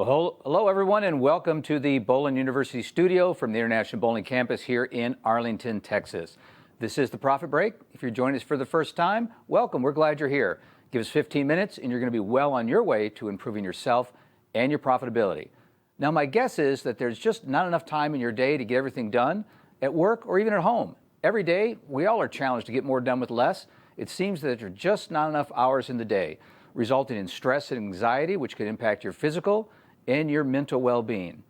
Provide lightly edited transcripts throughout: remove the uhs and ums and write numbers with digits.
Well, hello everyone, and welcome to the Bowling University studio from the International Bowling Campus here in Arlington, Texas. This is the Profit Break. If you're joining us for the first time, welcome. We're glad you're here. Give us 15 minutes and you're going to be well on your way to improving yourself and your profitability. Now, my guess is that there's just not enough time in your day to get everything done at work or even at home. Every day, we all are challenged to get more done with less. It seems that there are just not enough hours in the day, resulting in stress and anxiety, which could impact your physical and your mental well-being.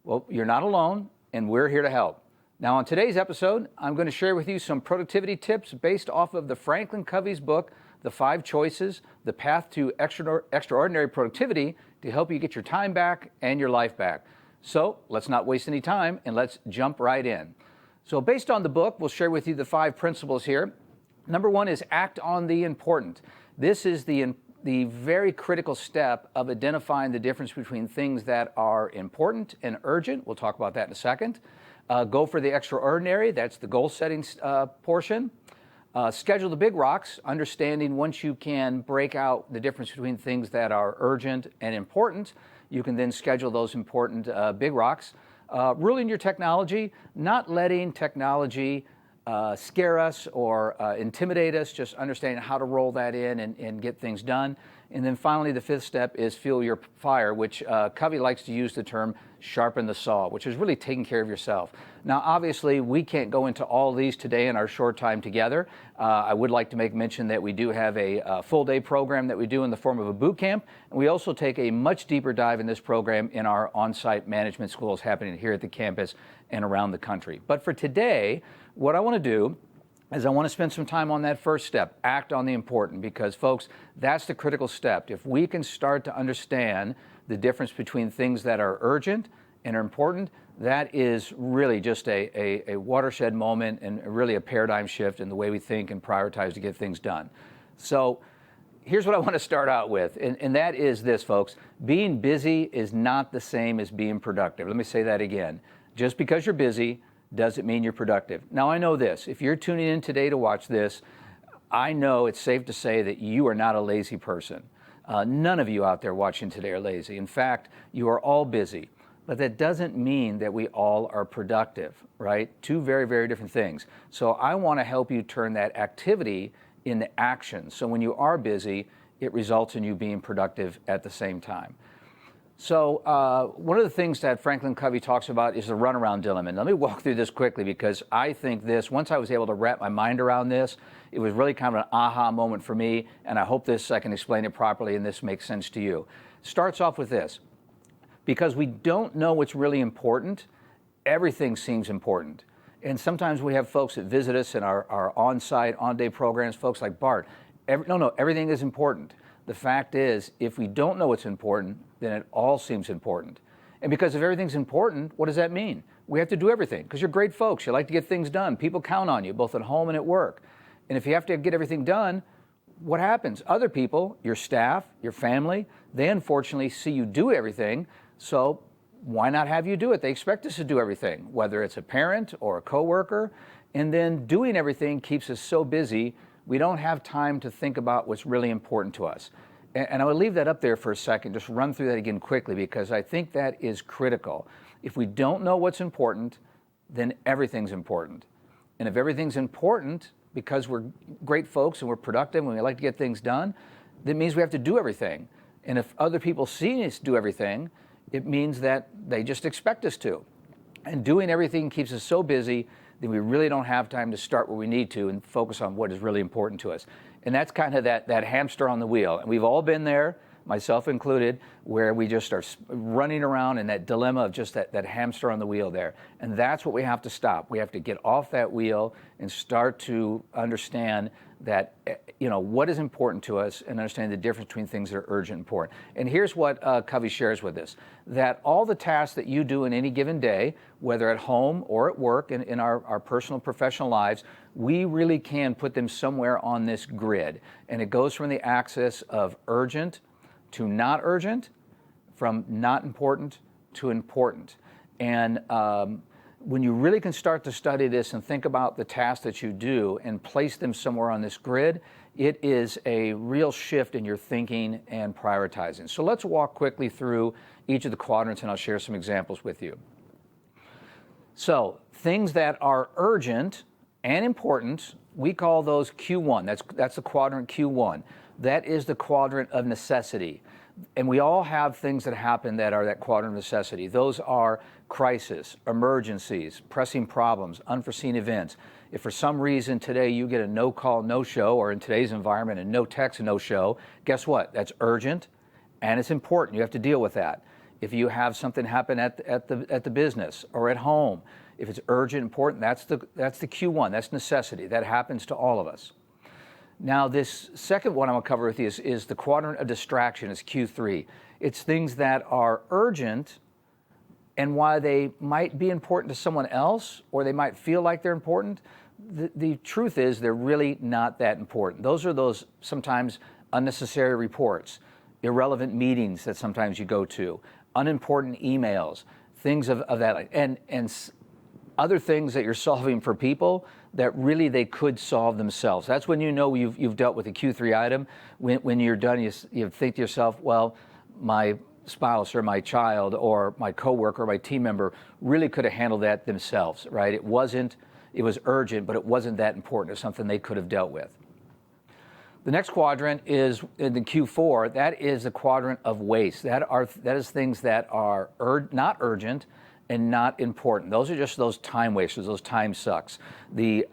Well, you're not alone, and we're here to help. Now, on today's episode, I'm going to share with you some productivity tips based off of the Franklin Covey's book, The 5 Choices, The Path to Extraordinary Productivity, to help you get your time back and your life back. So let's not waste any time, and let's jump right in. So based on the book, we'll share with you the 5 principles here. Number 1 is act on the important. This is the very critical step of identifying the difference between things that are important and urgent. We'll talk about that in a second. Go for the extraordinary. That's the goal setting portion. Schedule the big rocks, understanding once you can break out the difference between things that are urgent and important, you can then schedule those important big rocks. Ruling your technology, not letting technology scare us or intimidate us, just understanding how to roll that in and get things done. And then finally, the 5th step is fuel your fire, which Covey likes to use the term sharpen the saw, which is really taking care of yourself. Now, obviously, we can't go into all these today in our short time together. I would like to make mention that we do have a full-day program that we do in the form of a boot camp. And we also take a much deeper dive in this program in our on-site management schools happening here at the campus and around the country. But for today, what I want to do is I want to spend some time on that first step, act on the important, because folks, that's the critical step. If we can start to understand the difference between things that are urgent and are important, that is really just a watershed moment and really a paradigm shift in the way we think and prioritize to get things done. So here's what I want to start out with, and that is this, folks. Being busy is not the same as being productive. Let me say that again. Just because you're busy doesn't mean you're productive. Now, I know this. If you're tuning in today to watch this, I know it's safe to say that you are not a lazy person. None of you out there watching today are lazy. In fact, you are all busy. But that doesn't mean that we all are productive, right? Two very, very different things. So I want to help you turn that activity into action. So when you are busy, it results in you being productive at the same time. So one of the things that Franklin Covey talks about is the runaround dilemma. And let me walk through this quickly, because I think this, once I was able to wrap my mind around this, it was really kind of an aha moment for me, and I hope I can explain it properly and this makes sense to you. Starts off with this. Because we don't know what's really important, everything seems important. And sometimes we have folks that visit us in our on-site, on-day programs, folks like Bart. Everything is important. The fact is, if we don't know what's important, then it all seems important. And because if everything's important, what does that mean? We have to do everything, because you're great folks. You like to get things done. People count on you, both at home and at work. And if you have to get everything done, what happens? Other people, your staff, your family, they unfortunately see you do everything. So why not have you do it? They expect us to do everything, whether it's a parent or a coworker. And then doing everything keeps us so busy, we don't have time to think about what's really important to us. And I would leave that up there for a second, just run through that again quickly, because I think that is critical. If we don't know what's important, then everything's important. And if everything's important, because we're great folks and we're productive and we like to get things done, that means we have to do everything. And if other people see us do everything, it means that they just expect us to. And doing everything keeps us so busy that we really don't have time to start where we need to and focus on what is really important to us. And that's kind of that hamster on the wheel. And we've all been there, myself included, where we just are running around in that dilemma of just that hamster on the wheel there. And that's what we have to stop. We have to get off that wheel and start to understand that, what is important to us and understand the difference between things that are urgent and important. And here's what Covey shares with us, that all the tasks that you do in any given day, whether at home or at work, in our personal, professional lives, we really can put them somewhere on this grid. And it goes from the axis of urgent to not urgent, from not important to important. And when you really can start to study this and think about the tasks that you do and place them somewhere on this grid, it is a real shift in your thinking and prioritizing. So let's walk quickly through each of the quadrants, and I'll share some examples with you. So things that are urgent and important, we call those Q1. That's the quadrant Q1. That is the quadrant of necessity. And we all have things that happen that are that quadrant of necessity. Those are crisis, emergencies, pressing problems, unforeseen events. If for some reason today you get a no-call, no-show, or in today's environment a no-text, no-show, guess what? That's urgent and it's important. You have to deal with that. If you have something happen at the business or at home, if it's urgent, important, that's the Q1. That's necessity. That happens to all of us. Now, this second one I'm going to cover with you is the quadrant of distraction, is Q3. It's things that are urgent, and while they might be important to someone else, or they might feel like they're important, the truth is they're really not that important. Those are those sometimes unnecessary reports, irrelevant meetings that sometimes you go to, unimportant emails, things of that, and other things that you're solving for people that really they could solve themselves. That's when you know you've dealt with a Q3 item. When you're done, you think to yourself, well, my spouse or my child or my coworker or my team member really could have handled that themselves, right? It was urgent, but it wasn't that important. It's something they could have dealt with. The next quadrant is in the Q4. That is the quadrant of waste. That is things that are not urgent and not important. Those are just those time wasters, those time sucks. The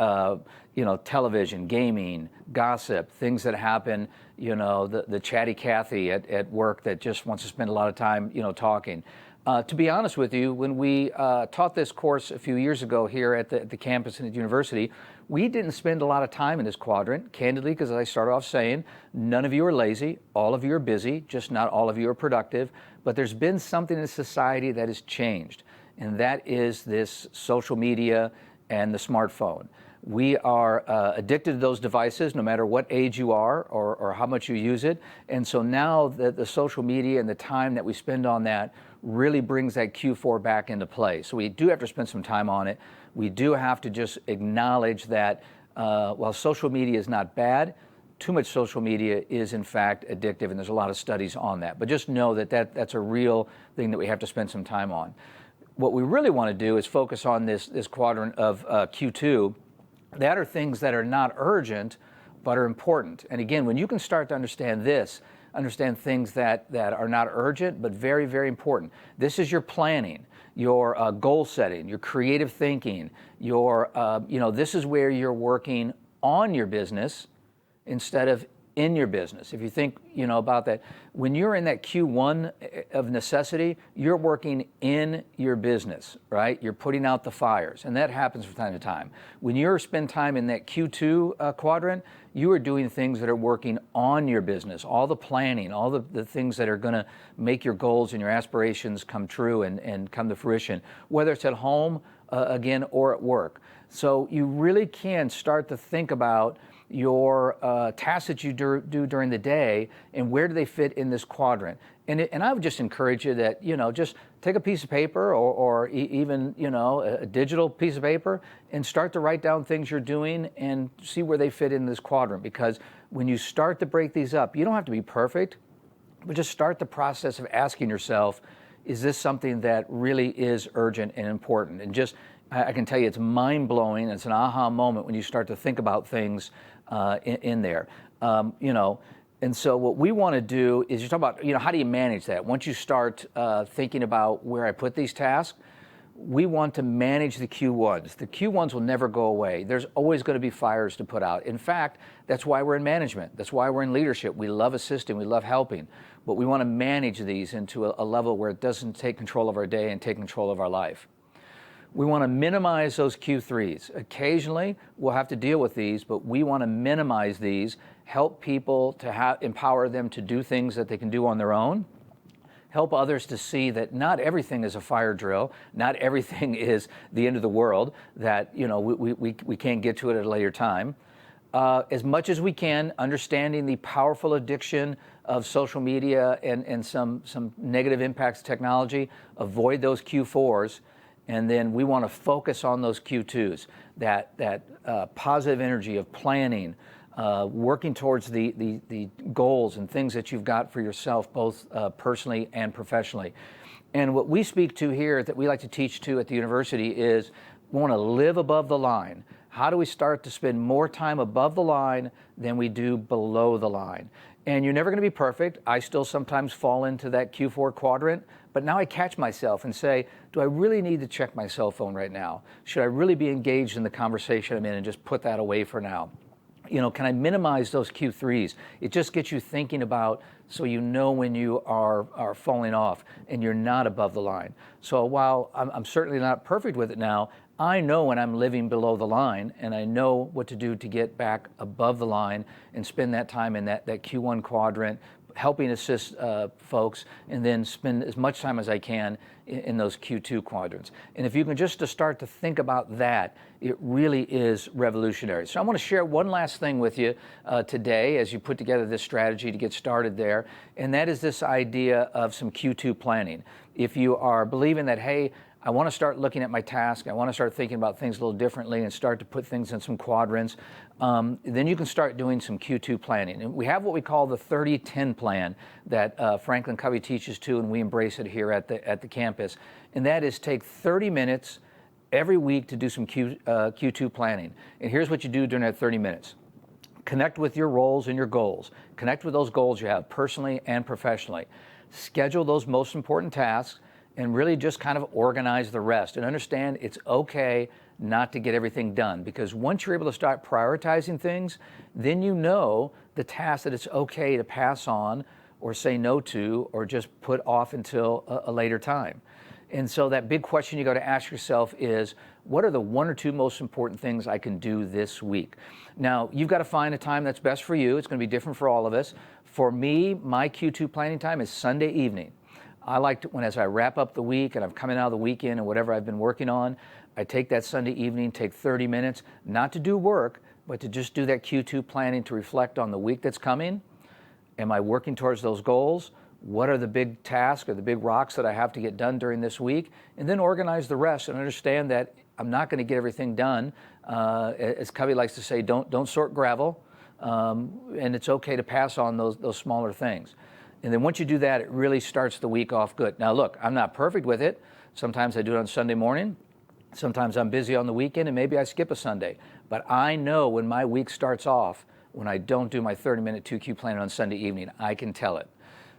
television, gaming, gossip, things that happen, the chatty Cathy at work that just wants to spend a lot of time, talking. To be honest with you, when we taught this course a few years ago here at the campus and at the university, we didn't spend a lot of time in this quadrant, candidly, because as I started off saying, none of you are lazy, all of you are busy, just not all of you are productive, but there's been something in society that has changed, and that is this social media and the smartphone. We are addicted to those devices no matter what age you are or how much you use it. And so now the social media and the time that we spend on that really brings that Q4 back into play. So we do have to spend some time on it. We do have to just acknowledge that while social media is not bad, too much social media is in fact addictive, and there's a lot of studies on that. But just know that's a real thing that we have to spend some time on. What we really want to do is focus on this quadrant of Q2. That are things that are not urgent, but are important. And again, when you can start to understand things that are not urgent, but very, very important. This is your planning, your goal setting, your creative thinking, this is where you're working on your business instead of in your business. If you think, about that, when you're in that Q1 of necessity, you're working in your business, right? You're putting out the fires, and that happens from time to time. When you spend time in that Q2 quadrant, you are doing things that are working on your business, all the planning, all the things that are going to make your goals and your aspirations come true and come to fruition, whether it's at home, again, or at work. So you really can start to think about your tasks that you do during the day, and where do they fit in this quadrant. And I would just encourage you that, just take a piece of paper or even, a digital piece of paper and start to write down things you're doing and see where they fit in this quadrant. Because when you start to break these up, you don't have to be perfect, but just start the process of asking yourself, is this something that really is urgent and important? And just, I can tell you, it's mind-blowing. It's an aha moment when you start to think about things in there, And so what we want to do is you talk about, how do you manage that? Once you start thinking about where I put these tasks, we want to manage the Q1s. The Q1s will never go away. There's always going to be fires to put out. In fact, that's why we're in management. That's why we're in leadership. We love assisting. We love helping. But we want to manage these into a level where it doesn't take control of our day and take control of our life. We want to minimize those Q3s. Occasionally, we'll have to deal with these, but we want to minimize these, help people to empower them to do things that they can do on their own, help others to see that not everything is a fire drill, not everything is the end of the world, that we can't get to it at a later time. As much as we can, understanding the powerful addiction of social media and some negative impacts of technology, avoid those Q4s. And then we want to focus on those Q2s, that positive energy of planning, working towards the goals and things that you've got for yourself, both personally and professionally. And what we speak to here, that we like to teach to at the university, is we want to live above the line. How do we start to spend more time above the line than we do below the line? And you're never going to be perfect. I still sometimes fall into that Q4 quadrant, but now I catch myself and say, do I really need to check my cell phone right now? Should I really be engaged in the conversation I'm in and just put that away for now? You know, can I minimize those Q3s? It just gets you thinking about, so you know when you are falling off and you're not above the line. So while I'm certainly not perfect with it now, I know when I'm living below the line, and I know what to do to get back above the line and spend that time in that Q1 quadrant, helping assist folks, and then spend as much time as I can in those Q2 quadrants. And if you can just to start to think about that, it really is revolutionary. So I want to share one last thing with you today as you put together this strategy to get started there, and that is this idea of some Q2 planning. If you are believing that, hey, I want to start looking at my task, I want to start thinking about things a little differently and start to put things in some quadrants, then you can start doing some Q2 planning. And we have what we call the 30-10 plan that Franklin Covey teaches to, and we embrace it here at the campus. And that is take 30 minutes every week to do some Q2 planning. And here's what you do during that 30 minutes. Connect with your roles and your goals. Connect with those goals you have personally and professionally. Schedule those most important tasks, and really just kind of organize the rest. And understand it's okay not to get everything done, because once you're able to start prioritizing things, then you know the tasks that it's okay to pass on or say no to or just put off until a later time. And so that big question you got to ask yourself is, what are the one or two most important things I can do this week? Now, you've got to find a time that's best for you. It's going to be different for all of us. For me, my Q2 planning time is Sunday evening. I like to, as I wrap up the week and I'm coming out of the weekend and whatever I've been working on, I take that Sunday evening, take 30 minutes, not to do work, but to just do that Q2 planning, to reflect on the week that's coming. Am I working towards those goals? What are the big tasks or the big rocks that I have to get done during this week? And then organize the rest and understand that I'm not going to get everything done. As Covey likes to say, don't sort gravel, and it's okay to pass on those smaller things. And then once you do that, it really starts the week off good. Now, look, I'm not perfect with it. Sometimes I do it on Sunday morning. Sometimes I'm busy on the weekend, and maybe I skip a Sunday. But I know when my week starts off, when I don't do my 30-minute 2Q plan on Sunday evening, I can tell it.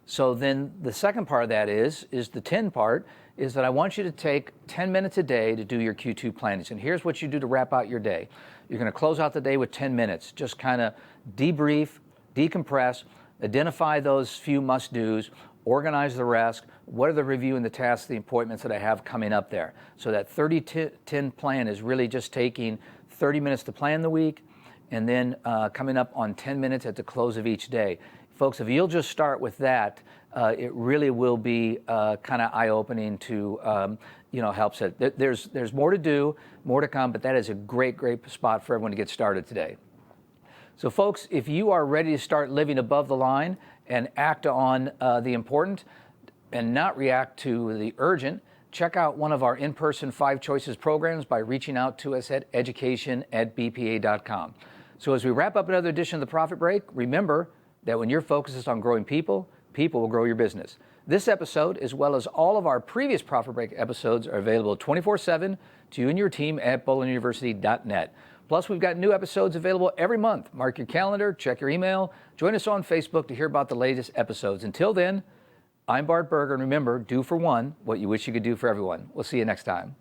So then the second part of that is the 10 part, is that I want you to take 10 minutes a day to do your Q2 plannings. And here's what you do to wrap out your day. You're going to close out the day with 10 minutes. Just kind of debrief, decompress, identify those few must-dos, organize the rest. What are the review and the tasks, the appointments that I have coming up there? So that 30-10 plan is really just taking 30 minutes to plan the week, and then coming up on 10 minutes at the close of each day. Folks, if you'll just start with that, it really will be kind of eye-opening to help set. There's more to do, more to come, but that is a great spot for everyone to get started today. So folks, if you are ready to start living above the line and act on the important and not react to the urgent, check out one of our in-person 5 Choices programs by reaching out to us at education@bpa.com. So as we wrap up another edition of The Profit Break, remember that when your focus is on growing people, people will grow your business. This episode, as well as all of our previous Profit Break episodes, are available 24/7 to you and your team at bowlinuniversity.net. Plus, we've got new episodes available every month. Mark your calendar, check your email, join us on Facebook to hear about the latest episodes. Until then, I'm Bart Burger, and remember, do for one what you wish you could do for everyone. We'll see you next time.